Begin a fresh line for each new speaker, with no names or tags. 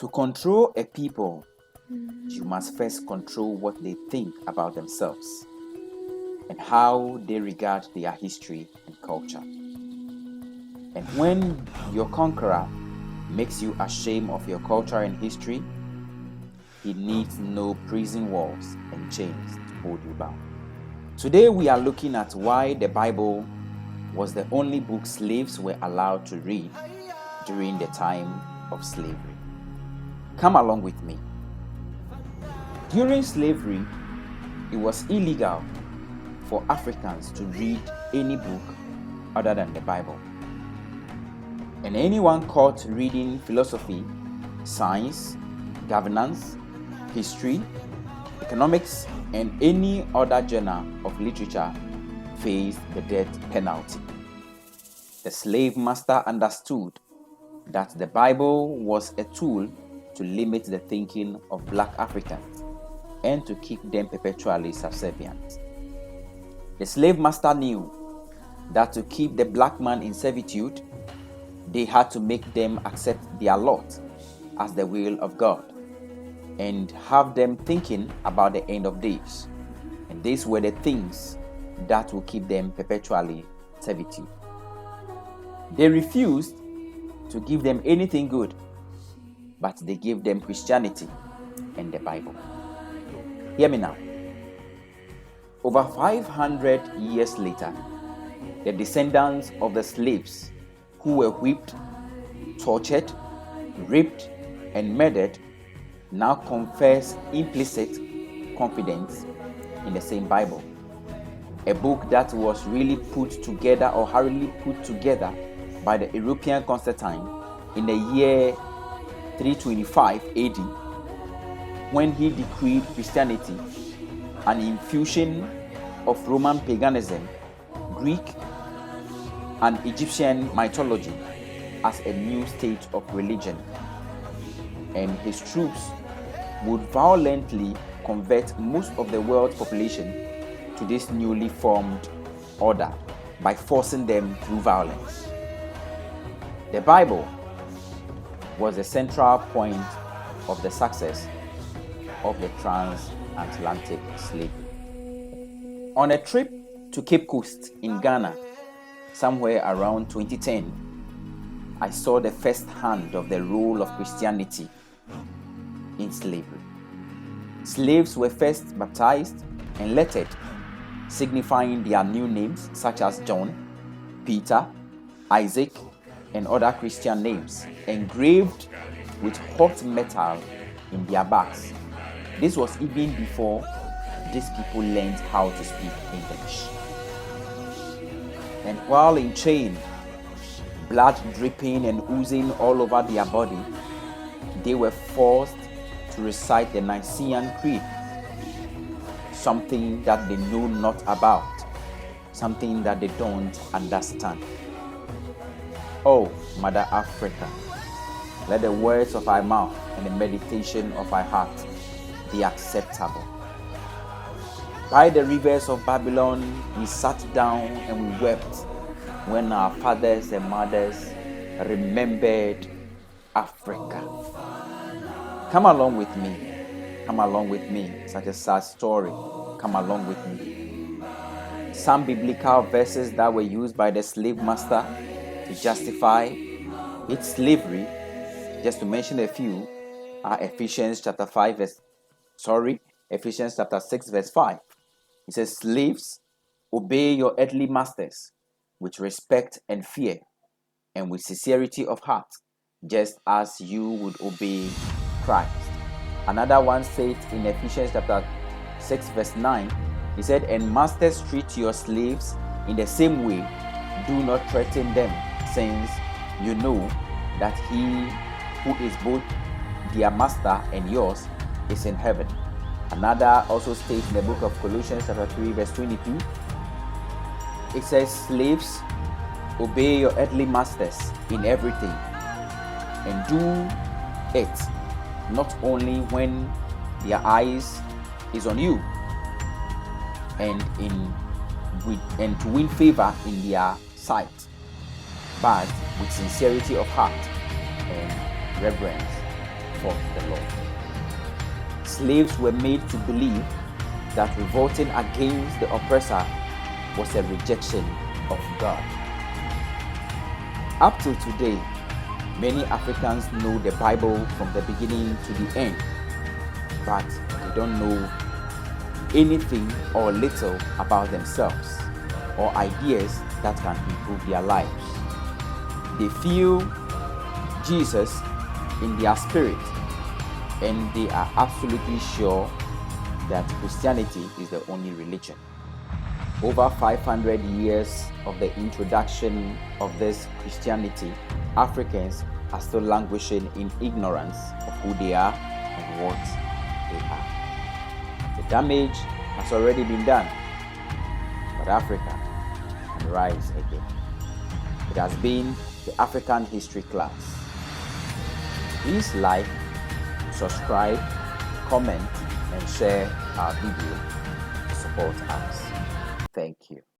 To control a people, you must first control what they think about themselves and how they regard their history and culture. And when your conqueror makes you ashamed of your culture and history, he needs no prison walls and chains to hold you bound. Today we are looking at why the Bible was the only book slaves were allowed to read during the time of slavery. Come along with me. During slavery, it was illegal for Africans to read any book other than the Bible. And anyone caught reading philosophy, science, governance, history, economics, and any other genre of literature faced the death penalty. The slave master understood that the Bible was a tool to limit the thinking of black Africans and to keep them perpetually subservient. The slave master knew that to keep the black man in servitude, they had to make them accept their lot as the will of God and have them thinking about the end of days. And these were the things that will keep them perpetually servitude. They refused to give them anything good, but they gave them Christianity and the Bible. Hear me now. Over 500 years later, the descendants of the slaves who were whipped, tortured, raped, and murdered now confess implicit confidence in the same Bible, a book that was really put together or hurriedly put together by the European Constantine in the year 325 AD, when he decreed Christianity an infusion of Roman paganism, Greek, and Egyptian mythology as a new state of religion. And his troops would violently convert most of the world's population to this newly formed order by forcing them through violence. The Bible was the central point of the success of the transatlantic slavery. On a trip to Cape Coast in Ghana, somewhere around 2010, I saw the first hand of the role of Christianity in slavery. Slaves were first baptized and lettered, signifying their new names such as John, Peter, Isaac, and other Christian names, engraved with hot metal in their backs. This was even before these people learned how to speak English. And while in chain, blood dripping and oozing all over their body, they were forced to recite the Nicene Creed, something that they know not about, something that they don't understand. Oh, Mother Africa, let the words of our mouth and the meditation of our heart be acceptable. By the rivers of Babylon, we sat down and we wept when our fathers and mothers remembered Africa. Come along with me. Come along with me. Such a sad story. Come along with me. Some biblical verses that were used by the slave master to justify its slavery, just to mention a few, are Ephesians chapter 6 verse 5. It says, slaves, obey your earthly masters with respect and fear and with sincerity of heart, just as you would obey Christ. Another one said in Ephesians chapter 6 verse 9, he said, and masters, treat your slaves in the same way. Do not threaten them, since you know that he who is both their master and yours is in heaven. Another also states in the book of Colossians chapter 3 verse 22, it says, slaves, obey your earthly masters in everything, and do it not only when their eyes is on you, and to win favor in their sight, but with sincerity of heart and reverence forth the law. Slaves were made to believe that revolting against the oppressor was a rejection of God. Up till today, many Africans know the Bible from the beginning to the end, but they don't know anything or little about themselves or ideas that can improve their lives. They feel Jesus in their spirit, and they are absolutely sure that Christianity is the only religion. Over 500 years of the introduction of this Christianity, Africans are still languishing in ignorance of who they are and what they are. The damage has already been done, but Africa can rise again. It has been the African History class. Please like, subscribe, comment, and share our video to support us. Thank you.